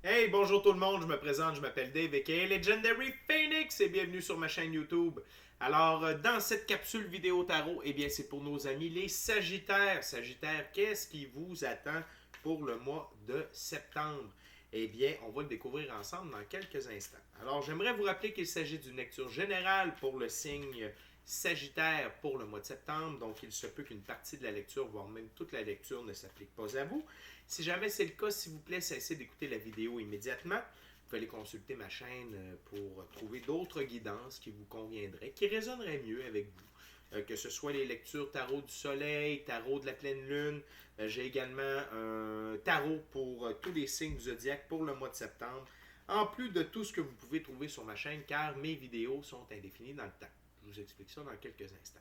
Hey, bonjour tout le monde, je me présente, je m'appelle Dave aka Legendary Phoenix et bienvenue sur ma chaîne YouTube. Alors, dans cette capsule vidéo tarot, eh bien, c'est pour nos amis les Sagittaires. Sagittaires, qu'est-ce qui vous attend pour le mois de septembre? Eh bien, on va le découvrir ensemble dans quelques instants. Alors, j'aimerais vous rappeler qu'il s'agit d'une lecture générale pour le signe Sagittaire pour le mois de septembre. Donc, il se peut qu'une partie de la lecture, voire même toute la lecture, ne s'applique pas à vous. Si jamais c'est le cas, s'il vous plaît, cessez d'écouter la vidéo immédiatement. Vous pouvez aller consulter ma chaîne pour trouver d'autres guidances qui vous conviendraient, qui résonneraient mieux avec vous. Que ce soit les lectures tarot du soleil, tarot de la pleine lune. J'ai également un tarot pour tous les signes du zodiaque pour le mois de septembre. En plus de tout ce que vous pouvez trouver sur ma chaîne, car mes vidéos sont indéfinies dans le temps. Je vous explique ça dans quelques instants.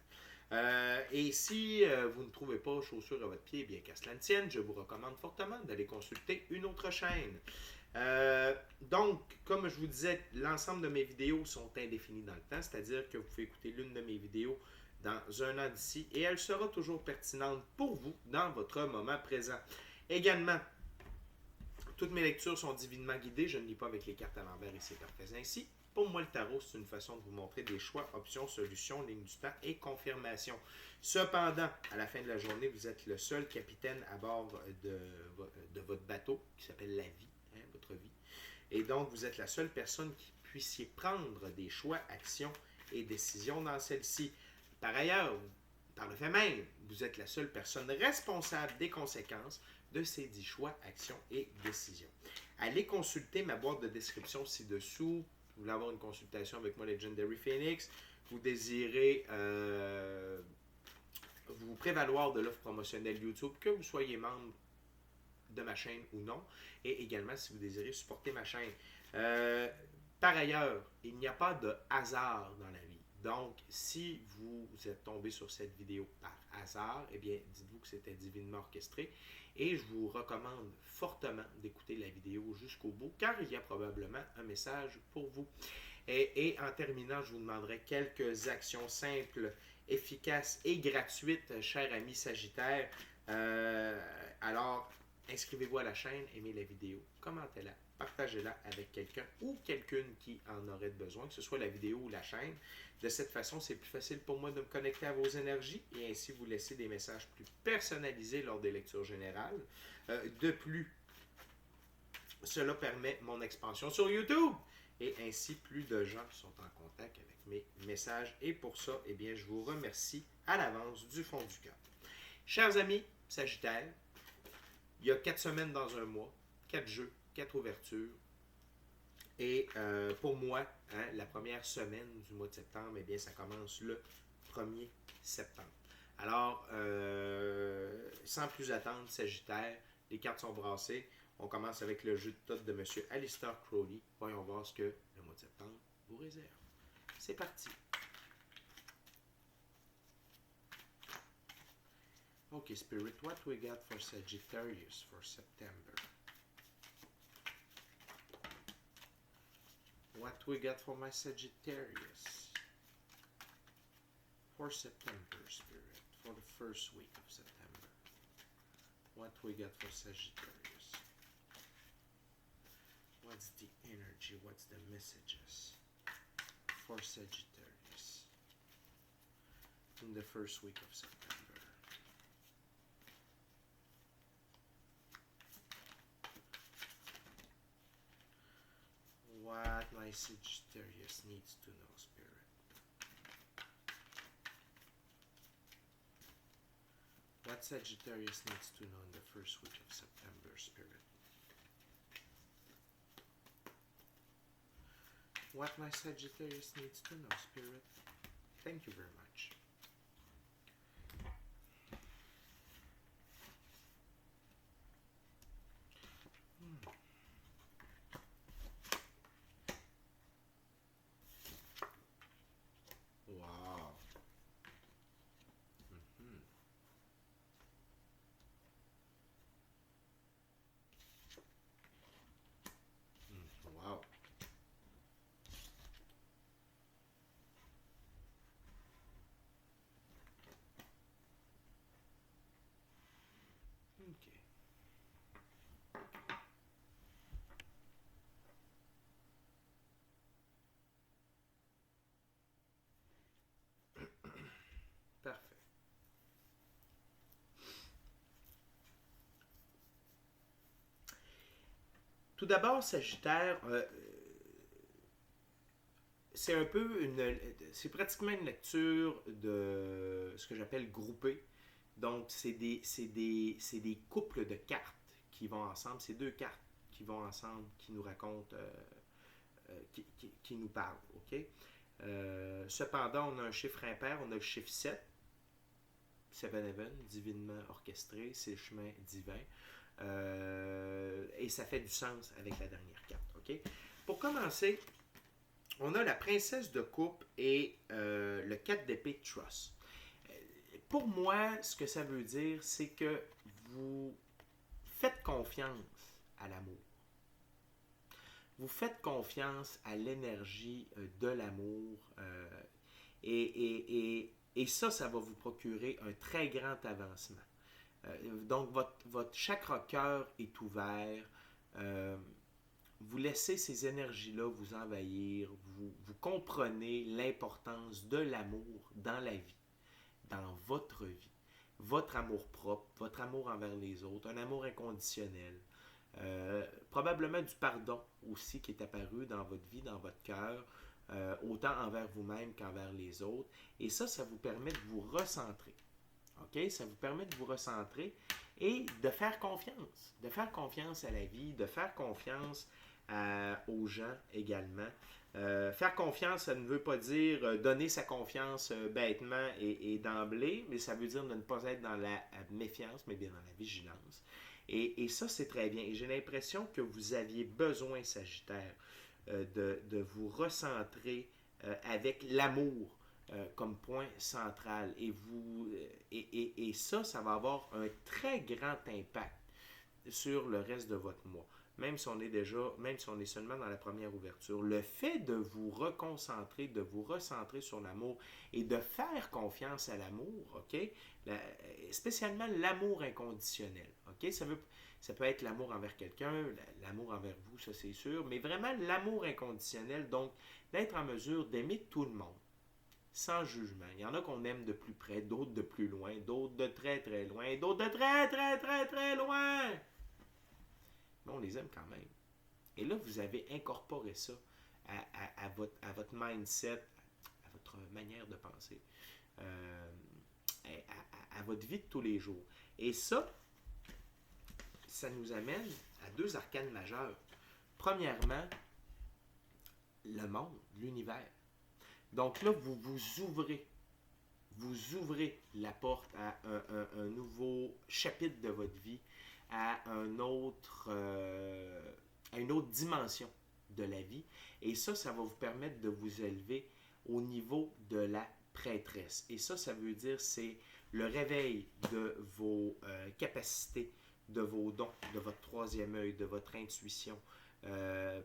Et si vous ne trouvez pas chaussures à votre pied, eh bien qu'à cela ne tienne, je vous recommande fortement d'aller consulter une autre chaîne. Donc, comme je vous disais, l'ensemble de mes vidéos sont indéfinies dans le temps, c'est-à-dire que vous pouvez écouter l'une de mes vidéos dans un an d'ici et elle sera toujours pertinente pour vous dans votre moment présent. Également, toutes mes lectures sont divinement guidées, je ne lis pas avec les cartes à l'envers et c'est parfait ainsi. Pour moi, le tarot, c'est une façon de vous montrer des choix, options, solutions, lignes du temps et confirmation. Cependant, à la fin de la journée, vous êtes le seul capitaine à bord de votre bateau, qui s'appelle la vie, votre vie. Et donc, vous êtes la seule personne qui puissiez prendre des choix, actions et décisions dans celle-ci. Par ailleurs, par le fait même, vous êtes la seule personne responsable des conséquences de ces 10 choix, actions et décisions. Allez consulter ma boîte de description ci-dessous. Vous voulez avoir une consultation avec moi, Legendary Phoenix. Vous désirez vous prévaloir de l'offre promotionnelle YouTube, que vous soyez membre de ma chaîne ou non. Et également, si vous désirez supporter ma chaîne. Par ailleurs, il n'y a pas de hasard dans la vie. Donc, si vous êtes tombé sur cette vidéo par hasard, eh bien, dites-vous que c'était divinement orchestré. Et je vous recommande fortement d'écouter la vidéo jusqu'au bout, car il y a probablement un message pour vous. Et en terminant, je vous demanderai quelques actions simples, efficaces et gratuites, chers amis Sagittaires. Alors, inscrivez-vous à la chaîne, aimez la vidéo, commentez-la, partagez-la avec quelqu'un ou quelqu'une qui en aurait besoin, que ce soit la vidéo ou la chaîne. De cette façon, c'est plus facile pour moi de me connecter à vos énergies et ainsi vous laisser des messages plus personnalisés lors des lectures générales. De plus, cela permet mon expansion sur YouTube et ainsi plus de gens sont en contact avec mes messages. Et pour ça, eh bien, je vous remercie à l'avance du fond du cœur. Chers amis Sagittaires, il y a 4 semaines dans un mois, 4 jeux, 4 ouvertures. Et pour moi, la première semaine du mois de septembre, eh bien, ça commence le 1er septembre. Alors, sans plus attendre, Sagittaire, les cartes sont brassées. On commence avec le jeu de toutes de M. Alistair Crowley. Voyons voir ce que le mois de septembre vous réserve. C'est parti. Okay, Spirit, what we got for Sagittarius for September? What we got for my Sagittarius for September, Spirit, for the first week of September? What we got for Sagittarius? What's the energy? What's the messages for Sagittarius in the first week of September? What my Sagittarius needs to know, Spirit. What Sagittarius needs to know in the first week of September, Spirit. What my Sagittarius needs to know, Spirit. Thank you very much. Wow. Wow. Tout d'abord, Sagittaire, c'est un peu c'est pratiquement une lecture de ce que j'appelle groupée. Donc, c'est des couples de cartes qui vont ensemble. C'est deux cartes qui vont ensemble, qui nous racontent, qui nous parlent. OK? Cependant, on a un chiffre impair, on a le chiffre 7, Seven Heaven, divinement orchestré, c'est le chemin divin. Et ça fait du sens avec la dernière carte. OK? Pour commencer, on a la princesse de coupe et le 4 d'épée de Trust. Pour moi, ce que ça veut dire, c'est que vous faites confiance à l'amour. Vous faites confiance à l'énergie de l'amour et ça, ça va vous procurer un très grand avancement. Donc, votre chakra-cœur est ouvert. Vous laissez ces énergies-là vous envahir. Vous comprenez l'importance de l'amour dans la vie, dans votre vie. Votre amour propre, votre amour envers les autres, un amour inconditionnel. Probablement du pardon aussi qui est apparu dans votre vie, dans votre cœur, autant envers vous-même qu'envers les autres. Et ça vous permet de vous recentrer. OK? Ça vous permet de vous recentrer et de faire confiance à la vie, de faire confiance aux gens également. Faire confiance, ça ne veut pas dire donner sa confiance bêtement et d'emblée, mais ça veut dire de ne pas être dans la méfiance, mais bien dans la vigilance. Et ça, c'est très bien. Et j'ai l'impression que vous aviez besoin, Sagittaire, de vous recentrer avec l'amour comme point central. Et ça va avoir un très grand impact sur le reste de votre mois. Même si on est seulement dans la première ouverture, le fait de vous reconcentrer, de vous recentrer sur l'amour et de faire confiance à l'amour, OK? Spécialement l'amour inconditionnel, OK? Ça peut être l'amour envers quelqu'un, l'amour envers vous, ça c'est sûr, mais vraiment l'amour inconditionnel, donc d'être en mesure d'aimer tout le monde, sans jugement. Il y en a qu'on aime de plus près, d'autres de plus loin, d'autres de très très loin, d'autres de très très très très loin. Mais on les aime quand même. Et là, vous avez incorporé ça à votre mindset, à votre manière de penser, à votre vie de tous les jours. Et ça nous amène à deux arcanes majeures. Premièrement, le monde, l'univers. Donc là, vous ouvrez la porte à un nouveau chapitre de votre vie, à une autre dimension de la vie. Et ça va vous permettre de vous élever au niveau de la prêtresse. Et ça veut dire c'est le réveil de vos capacités, de vos dons, de votre troisième œil, de votre intuition,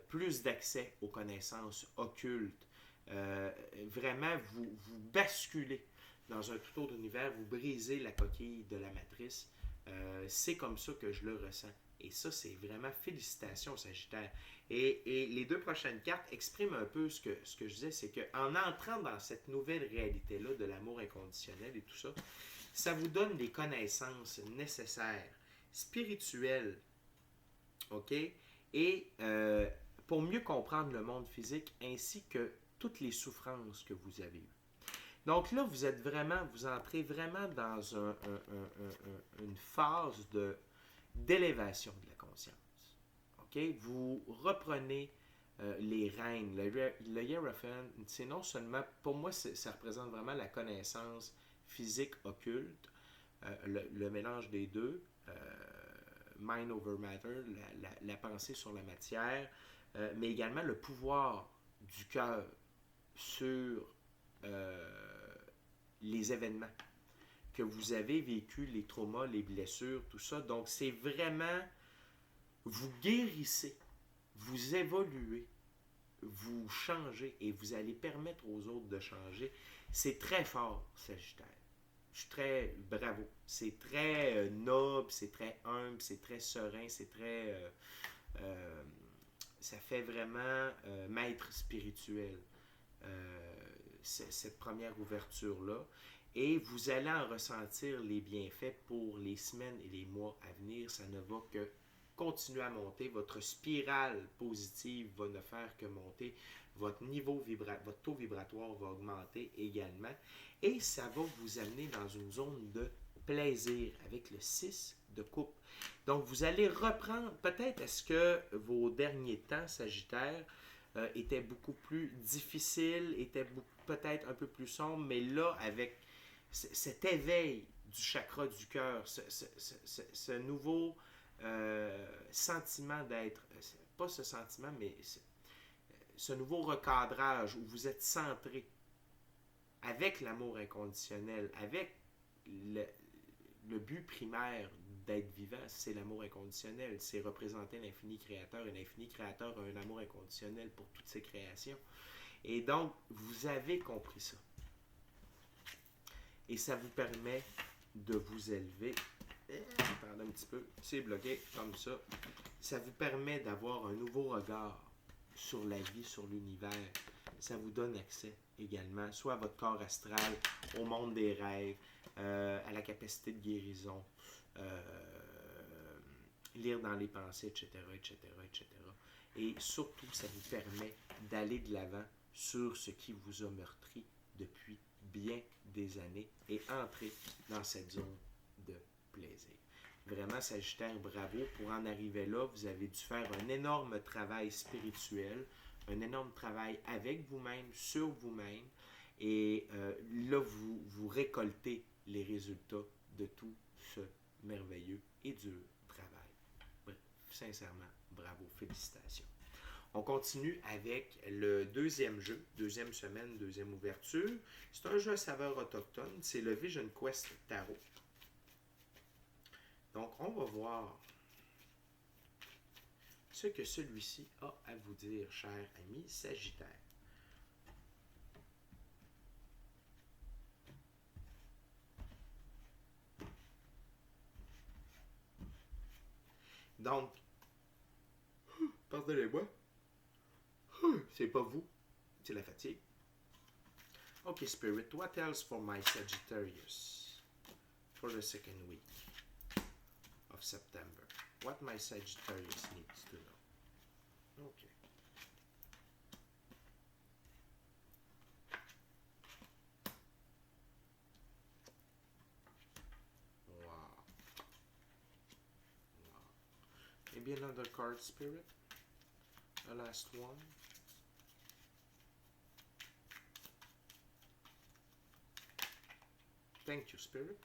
plus d'accès aux connaissances occultes. Vraiment, vous basculez dans un tout autre univers, vous brisez la coquille de la matrice. C'est comme ça que je le ressens. Et ça, c'est vraiment félicitations, Sagittaire. Et les deux prochaines cartes expriment un peu ce que je disais, c'est qu'en entrant dans cette nouvelle réalité-là de l'amour inconditionnel et tout ça, ça vous donne des connaissances nécessaires, spirituelles, OK? Et pour mieux comprendre le monde physique ainsi que toutes les souffrances que vous avez eues. Donc là, vous entrez vraiment dans une phase d'élévation de la conscience. OK? Vous reprenez les rênes. Le Hierophant, c'est non seulement, pour moi, ça représente vraiment la connaissance physique occulte, le mélange des deux, mind over matter, la pensée sur la matière, mais également le pouvoir du cœur sur les événements que vous avez vécu, les traumas, les blessures, tout ça. Donc, c'est vraiment, vous guérissez, vous évoluez, vous changez et vous allez permettre aux autres de changer. C'est très fort, Sagittaire. Je suis très bravo. C'est très noble, c'est très humble, c'est très serein, c'est très... ça fait vraiment maître spirituel. Cette première ouverture-là. Et vous allez en ressentir les bienfaits pour les semaines et les mois à venir. Ça ne va que continuer à monter. Votre spirale positive va ne faire que monter. Votre taux vibratoire va augmenter également. Et ça va vous amener dans une zone de plaisir avec le 6 de coupe. Donc, vous allez reprendre, peut-être est-ce que vos derniers temps, Sagittaire, étaient beaucoup plus difficiles, étaient peut-être un peu plus sombres, mais là, avec cet éveil du chakra du cœur, ce nouveau sentiment d'être, pas ce sentiment, mais ce nouveau recadrage où vous êtes centré avec l'amour inconditionnel, avec le but primaire d'être vivant, c'est l'amour inconditionnel. C'est représenter l'infini créateur. Et l'infini créateur a un amour inconditionnel pour toutes ses créations. Et donc, vous avez compris ça. Et ça vous permet de vous élever. Attendez un petit peu. C'est bloqué comme ça. Ça vous permet d'avoir un nouveau regard sur la vie, sur l'univers. Ça vous donne accès également, soit à votre corps astral, au monde des rêves, à la capacité de guérison, lire dans les pensées, etc., etc., etc. Et surtout, ça vous permet d'aller de l'avant sur ce qui vous a meurtri depuis bien des années et entrer dans cette zone de plaisir. Vraiment, Sagittaire, bravo. Pour en arriver là, vous avez dû faire un énorme travail spirituel, un énorme travail avec vous-même, sur vous-même. Et là, vous récoltez les résultats de tout ce merveilleux et dur travail. Bref, sincèrement, bravo, félicitations. On continue avec le deuxième jeu, deuxième semaine, deuxième ouverture. C'est un jeu à saveur autochtone, c'est le Vision Quest Tarot. Donc, on va voir ce que celui-ci a à vous dire, cher ami Sagittaire. Donc, pardonnez-moi, c'est pas vous, c'est la fatigue. Okay, Spirit, what else for my Sagittarius for the second week of September? What my Sagittarius needs to know. Okay. Wow. Maybe another card, Spirit? A last one? Thank you, Spirit.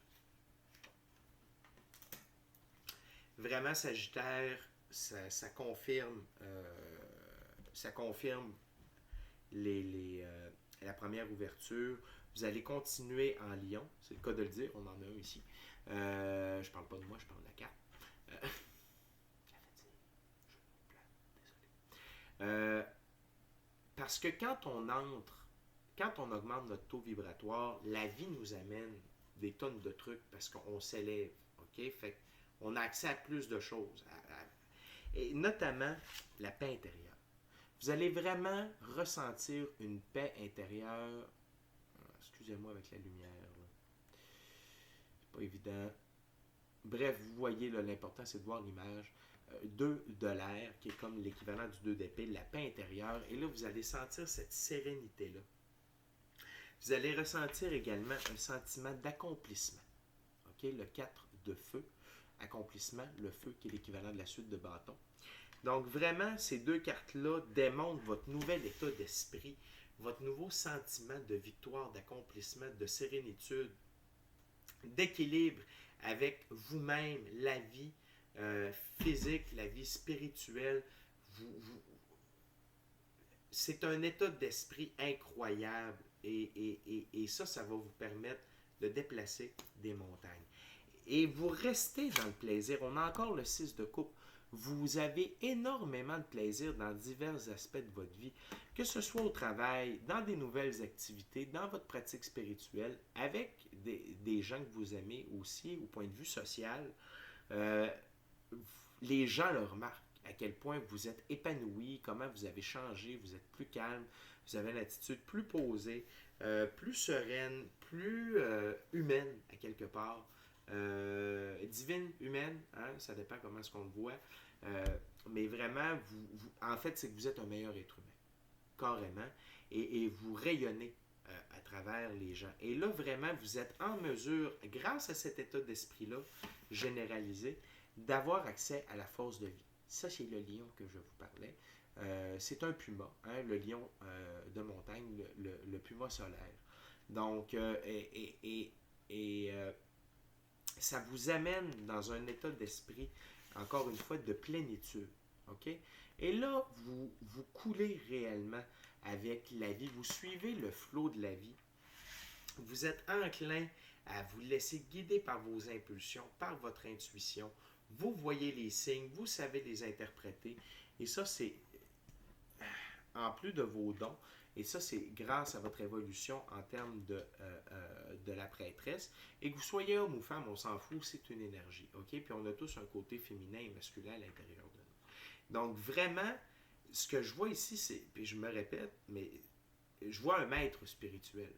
Vraiment, Sagittaire, ça confirme la première ouverture. Vous allez continuer en Lion, c'est le cas de le dire, on en a un ici. Je parle pas de moi, je parle de la carte. Parce que quand on augmente notre taux vibratoire, la vie nous amène des tonnes de trucs parce qu'on s'élève, ok? Fait on a accès à plus de choses, et notamment la paix intérieure. Vous allez vraiment ressentir une paix intérieure. Excusez-moi avec la lumière, là. C'est pas évident. Bref, vous voyez, là, l'important c'est de voir l'image. 2 de l'air, qui est comme l'équivalent du 2 d'épée, la paix intérieure. Et là, vous allez sentir cette sérénité-là. Vous allez ressentir également un sentiment d'accomplissement. Okay? Le 4 de feu, accomplissement, le feu qui est l'équivalent de la suite de bâton. Donc vraiment, ces deux cartes-là démontrent votre nouvel état d'esprit, votre nouveau sentiment de victoire, d'accomplissement, de sérénitude, d'équilibre avec vous-même, la vie physique, la vie spirituelle. C'est un état d'esprit incroyable et ça va vous permettre de déplacer des montagnes. Et vous restez dans le plaisir. On a encore le 6 de coupe. Vous avez énormément de plaisir dans divers aspects de votre vie, que ce soit au travail, dans des nouvelles activités, dans votre pratique spirituelle, avec des gens que vous aimez aussi, au point de vue social. Les gens le remarquent, à quel point vous êtes épanoui, comment vous avez changé, vous êtes plus calme, vous avez une attitude plus posée, plus sereine, plus humaine à quelque part. Divine, humaine, hein, ça dépend comment est-ce qu'on le voit. Mais vraiment, en fait, c'est que vous êtes un meilleur être humain, carrément, et vous rayonnez à travers les gens. Et là, vraiment, vous êtes en mesure, grâce à cet état d'esprit-là généralisé, d'avoir accès à la force de vie. Ça, c'est le lion que je vous parlais. C'est un puma, hein, le lion de montagne, le puma solaire. Donc, ça vous amène dans un état d'esprit, encore une fois, de plénitude. OK? Et là, vous coulez réellement avec la vie. Vous suivez le flot de la vie. Vous êtes enclin à vous laisser guider par vos impulsions, par votre intuition. Vous voyez les signes, vous savez les interpréter. Et ça, c'est en plus de vos dons. Et ça, c'est grâce à votre évolution en termes de la prêtresse. Et que vous soyez homme ou femme, on s'en fout, c'est une énergie. OK? Puis on a tous un côté féminin et masculin à l'intérieur de nous. Donc vraiment, ce que je vois ici, c'est, puis je me répète, mais je vois un maître spirituel.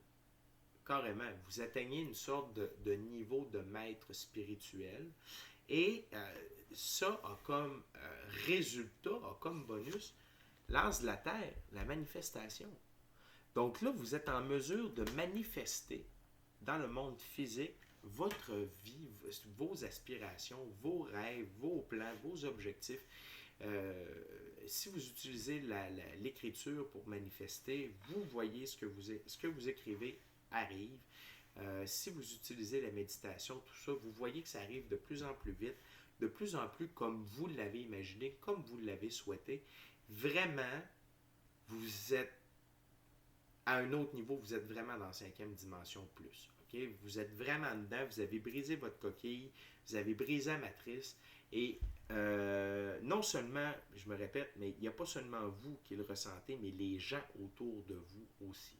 Carrément, vous atteignez une sorte de niveau de maître spirituel. Et ça a comme résultat, a comme bonus, l'as de la terre, la manifestation. Donc là, vous êtes en mesure de manifester dans le monde physique votre vie, vos aspirations, vos rêves, vos plans, vos objectifs. Si vous utilisez l'écriture pour manifester, vous voyez ce que vous écrivez arrive. Si vous utilisez la méditation, tout ça, vous voyez que ça arrive de plus en plus vite, de plus en plus comme vous l'avez imaginé, comme vous l'avez souhaité. Vraiment, vous êtes à un autre niveau, vous êtes vraiment dans la 5e dimension plus. Okay? Vous êtes vraiment dedans, vous avez brisé votre coquille, vous avez brisé la matrice, et non seulement, je me répète, mais il n'y a pas seulement vous qui le ressentez, mais les gens autour de vous aussi.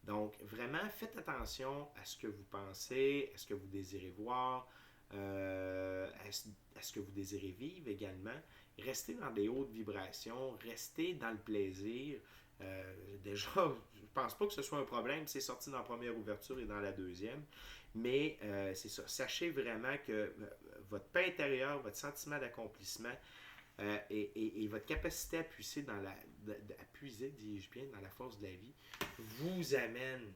Donc, vraiment, faites attention à ce que vous pensez, à ce que vous désirez voir, à ce que vous désirez vivre également. Restez dans des hautes vibrations, restez dans le plaisir. Déjà, je ne pense pas que ce soit un problème, c'est sorti dans la première ouverture et dans la deuxième, mais c'est ça. Sachez vraiment que votre paix intérieure, votre sentiment d'accomplissement et votre capacité à puiser dis-je bien, dans la force de la vie, vous amène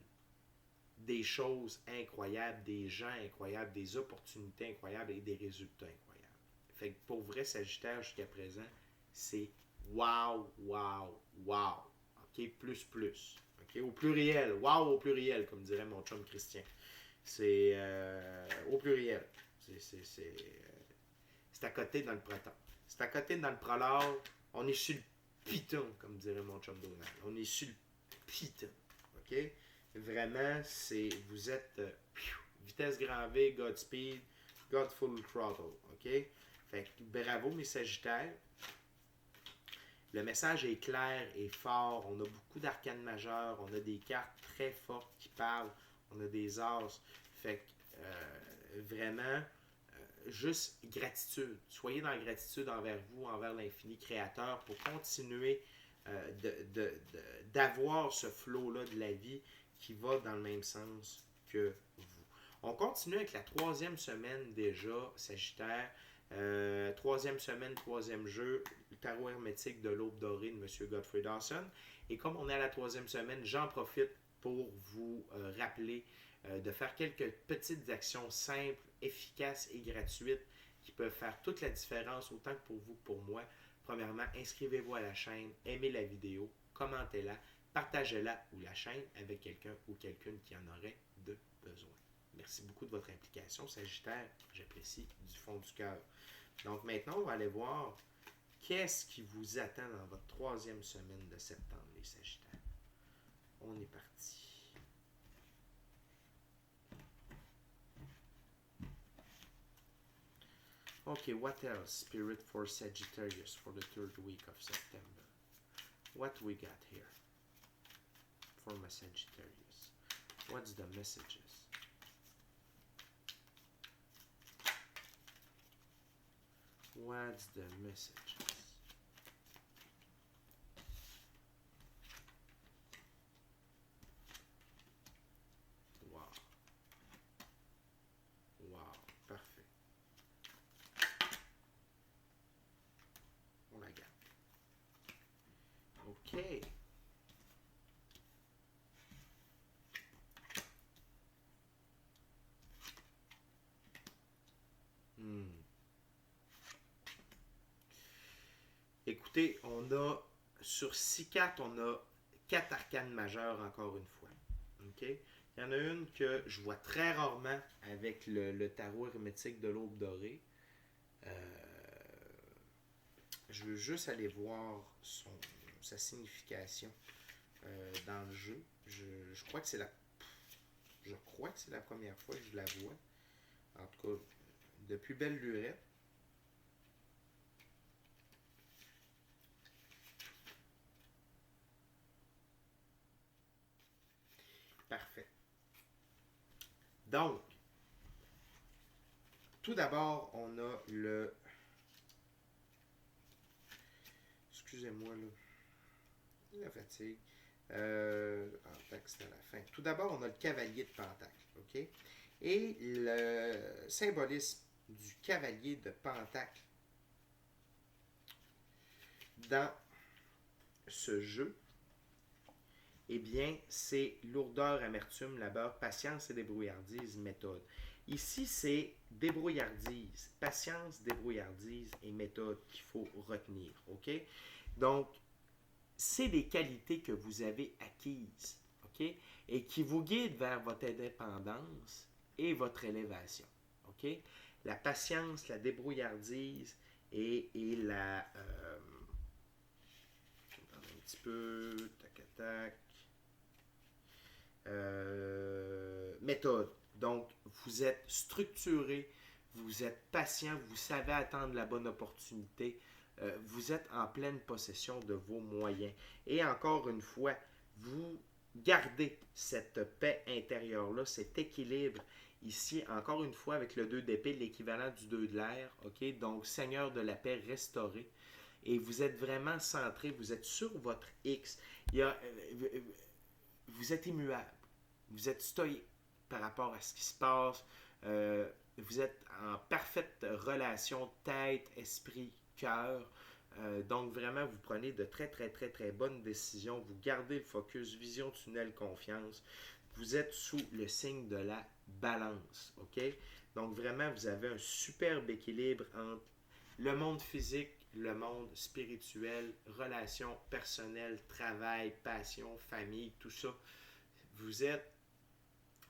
des choses incroyables, des gens incroyables, des opportunités incroyables et des résultats incroyables. Fait que pour vrai, Sagittaire, jusqu'à présent, c'est wow, wow, wow. OK? Plus, plus. OK? Au pluriel. Wow au pluriel, comme dirait mon chum Christian. C'est au pluriel. C'est à côté dans le proton. C'est à côté dans le prolore. On est sur le piton, comme dirait mon chum Donald. On est sur le piton. OK? Vraiment, vous êtes vitesse grand V, Godspeed, God full throttle. OK? Fait que bravo, mes Sagittaires. Le message est clair et fort. On a beaucoup d'arcanes majeures. On a des cartes très fortes qui parlent. On a des as. Fait que vraiment, juste gratitude. Soyez dans la gratitude envers vous, envers l'infini créateur pour continuer d'avoir ce flow-là de la vie qui va dans le même sens que vous. On continue avec la 3e semaine déjà, Sagittaire. 3e semaine, 3e jeu, le tarot hermétique de l'aube dorée de M. Godfrey Dawson. Et comme on est à la 3e semaine, j'en profite pour vous rappeler de faire quelques petites actions simples, efficaces et gratuites qui peuvent faire toute la différence autant que pour vous que pour moi. Premièrement, inscrivez-vous à la chaîne, aimez la vidéo, commentez-la, partagez-la ou la chaîne avec quelqu'un ou quelqu'une qui en aurait de besoin. Merci beaucoup de votre implication, Sagittaire. J'apprécie du fond du cœur. Donc maintenant, on va aller voir qu'est-ce qui vous attend dans votre 3e semaine de septembre, les Sagittaires. On est parti. Okay, what else, Spirit, for Sagittarius for the 3rd week of September? What we got here for my Sagittarius? What's the messages? What's the messages? Wow. Wow, parfait. écoutez, on a, sur 6 cartes, on a 4 arcanes majeures encore une fois. OK? Il y en a une que je vois très rarement avec le tarot hermétique de l'Aube dorée. Je veux juste aller voir sa signification dans le jeu. Je crois que c'est la première fois que je la vois. En tout cas, depuis belle lurette. Parfait. Donc, tout d'abord, on a le... Excusez-moi, là. La fatigue. En texte à la fin. Tout d'abord, on a le cavalier de Pentacle. OK? Et le symbolisme du cavalier de Pentacle dans ce jeu, eh bien, c'est lourdeur, amertume, labeur, patience et débrouillardise, méthode. Ici, c'est débrouillardise, patience, débrouillardise et méthode qu'il faut retenir. OK? Donc, c'est des qualités que vous avez acquises, OK? Et qui vous guident vers votre indépendance et votre élévation. OK? La patience, la débrouillardise et la... je vais prendre un petit peu... Tac, tac. Méthode. Donc, vous êtes structuré, vous êtes patient, vous savez attendre la bonne opportunité, vous êtes en pleine possession de vos moyens. Et encore une fois, vous gardez cette paix intérieure-là, cet équilibre ici, encore une fois, avec le 2 d'épée, l'équivalent du 2 de l'air, ok? Donc, Seigneur de la paix restauré. Et vous êtes vraiment centré, vous êtes sur votre X. Vous êtes immuable, vous êtes stoïque par rapport à ce qui se passe. Vous êtes en parfaite relation tête, esprit, cœur. Donc vraiment, vous prenez de très, très, très, très bonnes décisions. Vous gardez le focus, vision, tunnel, confiance. Vous êtes sous le signe de la balance. OK? Donc vraiment, vous avez un superbe équilibre entre le monde physique, le monde spirituel, relations personnelles, travail, passion, famille, tout ça. Vous êtes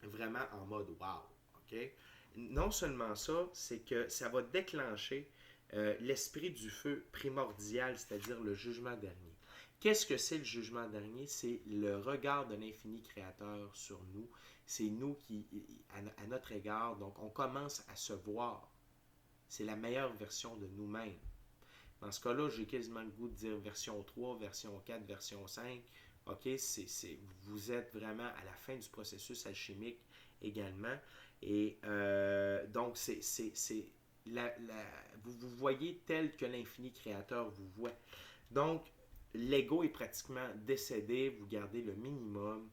vraiment en mode wow. OK? Non seulement ça, c'est que ça va déclencher l'esprit du feu primordial, c'est-à-dire le jugement dernier. Qu'est-ce que c'est le jugement dernier? C'est le regard de l'infini créateur sur nous. C'est nous qui, à notre égard, donc on commence à se voir. C'est la meilleure version de nous-mêmes. Dans ce cas-là, j'ai quasiment le goût de dire version 3, version 4, version 5. OK, vous êtes vraiment à la fin du processus alchimique également. Et donc, vous voyez tel que l'infini créateur vous voit. Donc, l'ego est pratiquement décédé, vous gardez le minimum,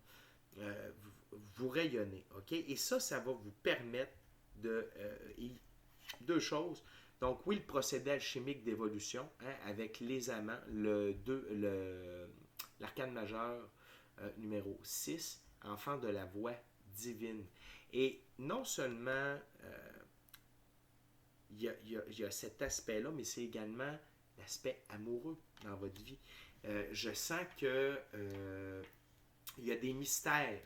vous rayonnez. OK? Et ça va vous permettre de... deux choses. Donc, oui, le procédé alchimique d'évolution, hein, avec les amants, l'arcane majeur numéro 6, enfant de la voix divine. Et non seulement il y a cet aspect-là, mais c'est également l'aspect amoureux dans votre vie. Je sens que il y a des mystères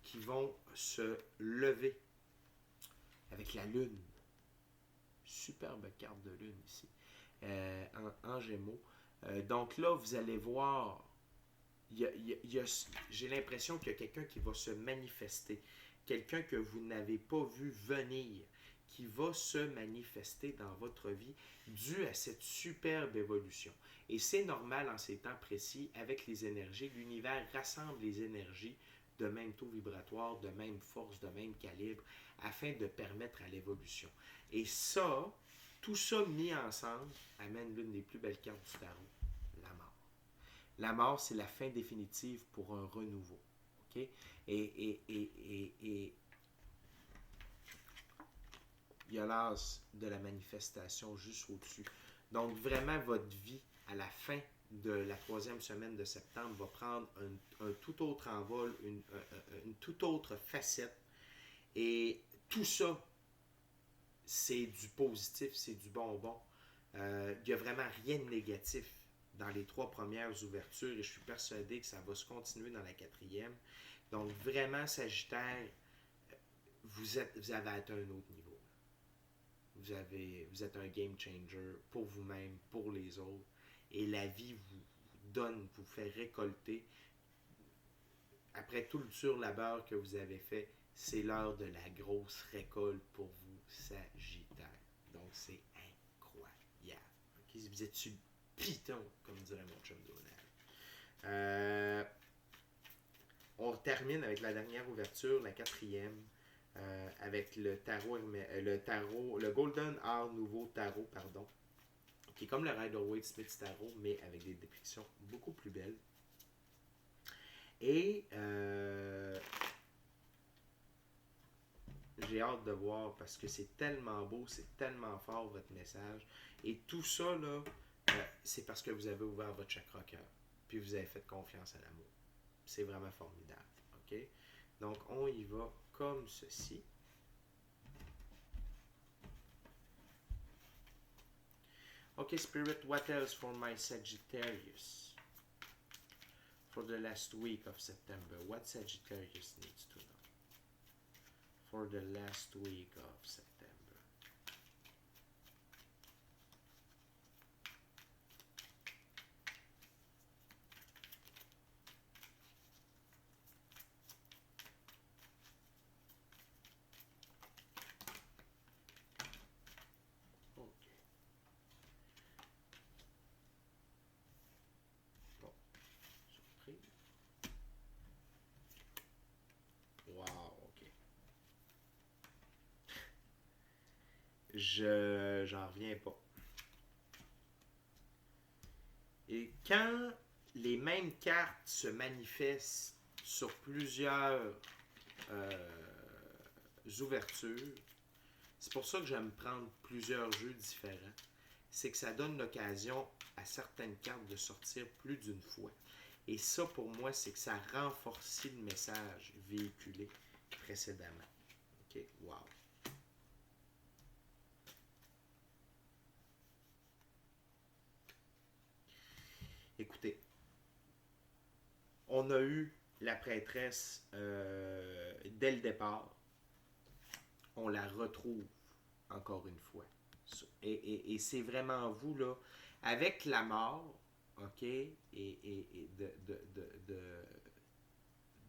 qui vont se lever avec la lune. Superbe carte de lune ici, en Gémeaux. Donc là, vous allez voir, j'ai l'impression qu'il y a quelqu'un qui va se manifester, quelqu'un que vous n'avez pas vu venir, qui va se manifester dans votre vie dû à cette superbe évolution. Et c'est normal en ces temps précis, avec les énergies, l'univers rassemble les énergies de même taux vibratoire, de même force, de même calibre, afin de permettre à l'évolution. Et ça, tout ça mis ensemble, amène l'une des plus belles cartes du tarot, la mort. La mort, c'est la fin définitive pour un renouveau. Okay? Et il y a l'as de la manifestation juste au-dessus. Donc, vraiment, votre vie, à la fin de la 3e semaine de septembre, va prendre un tout autre envol, une toute autre facette. Et tout ça, c'est du positif, c'est du bonbon. Il n'y a vraiment rien de négatif dans les 3 premières ouvertures et je suis persuadé que ça va se continuer dans la 4e. Donc vraiment, Sagittaire, vous avez atteint un autre niveau. Vous êtes un game changer pour vous-même, pour les autres. Et la vie vous donne, vous fait récolter. Après tout le dur labeur que vous avez fait, c'est l'heure de la grosse récolte pour vous, Sagittaire. Donc c'est incroyable. Okay? Vous êtes sur le piton, comme dirait mon chum Donald. On termine avec la dernière ouverture, la 4e. Avec le le Golden Art Nouveau Tarot, pardon, qui est comme le Rider-Waite-Smith Tarot, mais avec des dépictions beaucoup plus belles. Et j'ai hâte de voir parce que c'est tellement beau, c'est tellement fort votre message. Et tout ça, là, c'est parce que vous avez ouvert votre chakra cœur, puis vous avez fait confiance à l'amour. C'est vraiment formidable. OK? Donc, on y va comme ceci. Okay, Spirit, what else for my Sagittarius? For the last week of September, what Sagittarius needs to know? For the last week of September. J'en reviens pas. Et quand les mêmes cartes se manifestent sur plusieurs ouvertures, c'est pour ça que j'aime prendre plusieurs jeux différents. C'est que ça donne l'occasion à certaines cartes de sortir plus d'une fois. Et ça, pour moi, c'est que ça renforce le message véhiculé précédemment. OK? Wow! Écoutez, on a eu la prêtresse dès le départ. On la retrouve encore une fois. Et c'est vraiment vous, là, avec la mort, OK, et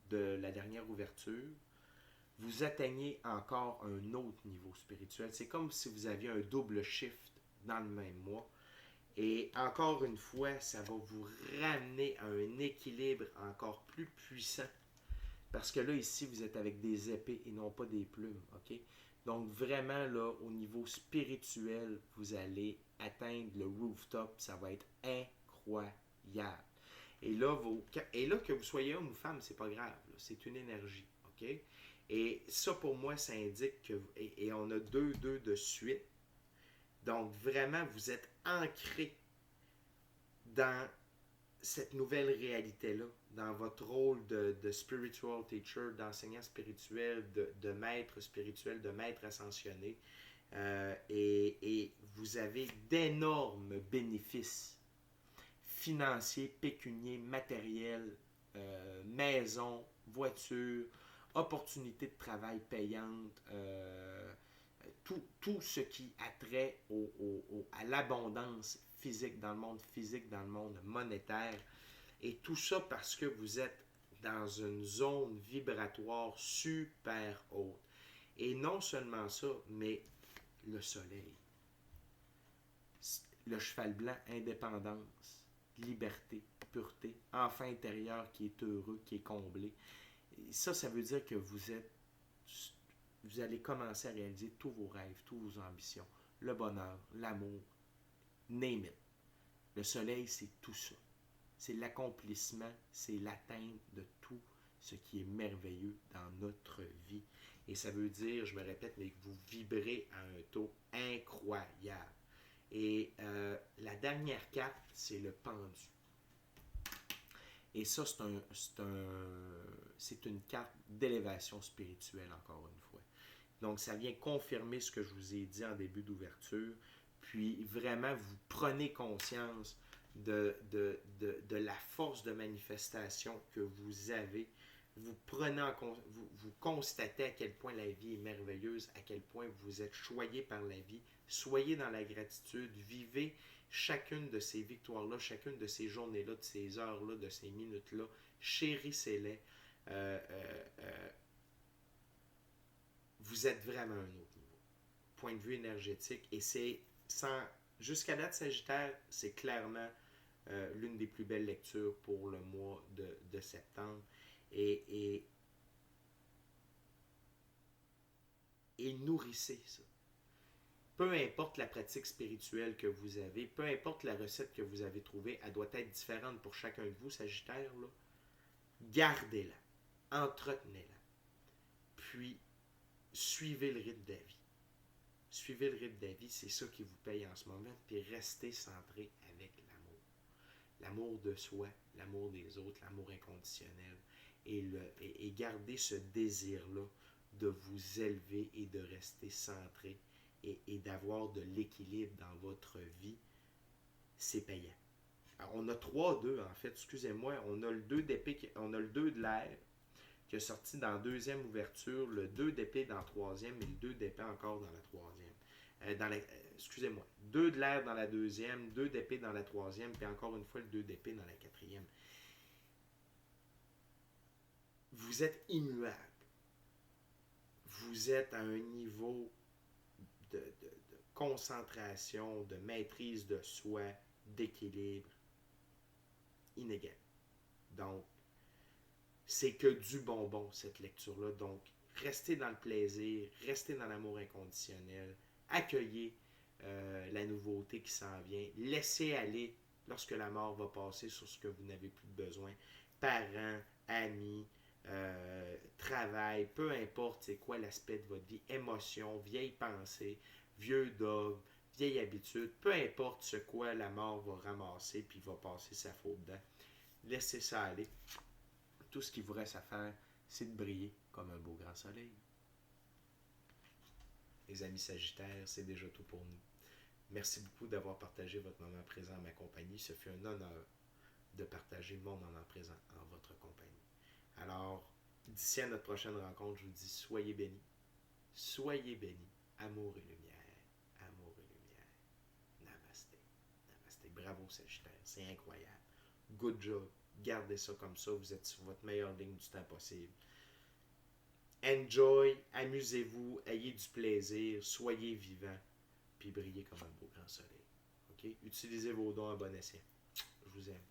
de la dernière ouverture, vous atteignez encore un autre niveau spirituel. C'est comme si vous aviez un double shift dans le même mois. Et encore une fois, ça va vous ramener à un équilibre encore plus puissant. Parce que là, ici, vous êtes avec des épées et non pas des plumes. OK? Donc, vraiment, là, au niveau spirituel, vous allez atteindre le rooftop. Ça va être incroyable. Et là, que vous soyez homme ou femme, c'est pas grave. C'est une énergie. OK? Et ça, pour moi, ça indique que... Et on a 2 de suite. Donc, vraiment, vous êtes ancré dans cette nouvelle réalité-là, dans votre rôle de spiritual teacher, d'enseignant spirituel, de maître spirituel, de maître ascensionné. Et vous avez d'énormes bénéfices financiers, pécuniers, matériels, maison, voiture, opportunités de travail payantes, tout ce qui a trait à l'abondance physique, dans le monde physique, dans le monde monétaire. Et tout ça parce que vous êtes dans une zone vibratoire super haute. Et non seulement ça, mais le soleil. Le cheval blanc, indépendance, liberté, pureté, enfant intérieur qui est heureux, qui est comblé. Et ça veut dire que vous allez commencer à réaliser tous vos rêves, toutes vos ambitions, le bonheur, l'amour, name it. Le soleil, c'est tout ça. C'est l'accomplissement, c'est l'atteinte de tout ce qui est merveilleux dans notre vie. Et ça veut dire, je me répète, mais que vous vibrez à un taux incroyable. Et la dernière carte, c'est le pendu. Et ça, c'est une carte d'élévation spirituelle, encore une fois. Donc, ça vient confirmer ce que je vous ai dit en début d'ouverture. Puis, vraiment, vous prenez conscience de la force de manifestation que vous avez. Vous prenez vous constatez à quel point la vie est merveilleuse, à quel point vous êtes choyé par la vie. Soyez dans la gratitude, vivez chacune de ces victoires-là, chacune de ces journées-là, de ces heures-là, de ces minutes-là. Chérissez-les. Vous êtes vraiment à un autre niveau. Point de vue énergétique. Et c'est jusqu'à date, Sagittaire, c'est clairement l'une des plus belles lectures pour le mois de septembre. Et nourrissez ça. Peu importe la pratique spirituelle que vous avez, peu importe la recette que vous avez trouvée, elle doit être différente pour chacun de vous, Sagittaire. Là. Gardez-la, entretenez-la, puis suivez le rythme de la vie. Suivez le rythme de la vie, c'est ça qui vous paye en ce moment, puis restez centré avec l'amour. L'amour de soi, l'amour des autres, l'amour inconditionnel. Et gardez ce désir-là de vous élever et de rester centré et d'avoir de l'équilibre dans votre vie, c'est payant. Alors, on a 3-2 en fait, excusez-moi, on a le 2 d'épée, on a le 2 de l'air qui est sorti dans la deuxième ouverture, le 2 d'épée dans la troisième et le 2 d'épée encore dans la troisième. Excusez-moi, 2 de l'air dans la deuxième, 2 d'épée dans la troisième, puis encore une fois le 2 d'épée dans la quatrième. Vous êtes immuable. Vous êtes à un niveau de concentration, de maîtrise de soi, d'équilibre inégal. Donc, c'est que du bonbon, cette lecture-là. Donc, restez dans le plaisir, restez dans l'amour inconditionnel, accueillez la nouveauté qui s'en vient, laissez aller lorsque la mort va passer sur ce que vous n'avez plus besoin. Parents, amis, travail, peu importe c'est quoi l'aspect de votre vie, émotions, vieilles pensées, vieux dogmes, vieille habitude, peu importe ce quoi la mort va ramasser puis va passer sa faute dedans. Laissez ça aller. Tout ce qu'il vous reste à faire, c'est de briller comme un beau grand soleil. Les amis Sagittaires, c'est déjà tout pour nous. Merci beaucoup d'avoir partagé votre moment présent en ma compagnie. Ce fut un honneur de partager mon moment présent en votre compagnie. Alors, d'ici à notre prochaine rencontre, je vous dis soyez bénis. Soyez bénis. Amour et lumière. Amour et lumière. Namasté. Namasté. Bravo Sagittaire. C'est incroyable. Good job. Gardez ça comme ça. Vous êtes sur votre meilleure ligne du temps possible. Enjoy. Amusez-vous. Ayez du plaisir. Soyez vivants. Puis brillez comme un beau grand soleil. OK? Utilisez vos dons à bon escient. Je vous aime.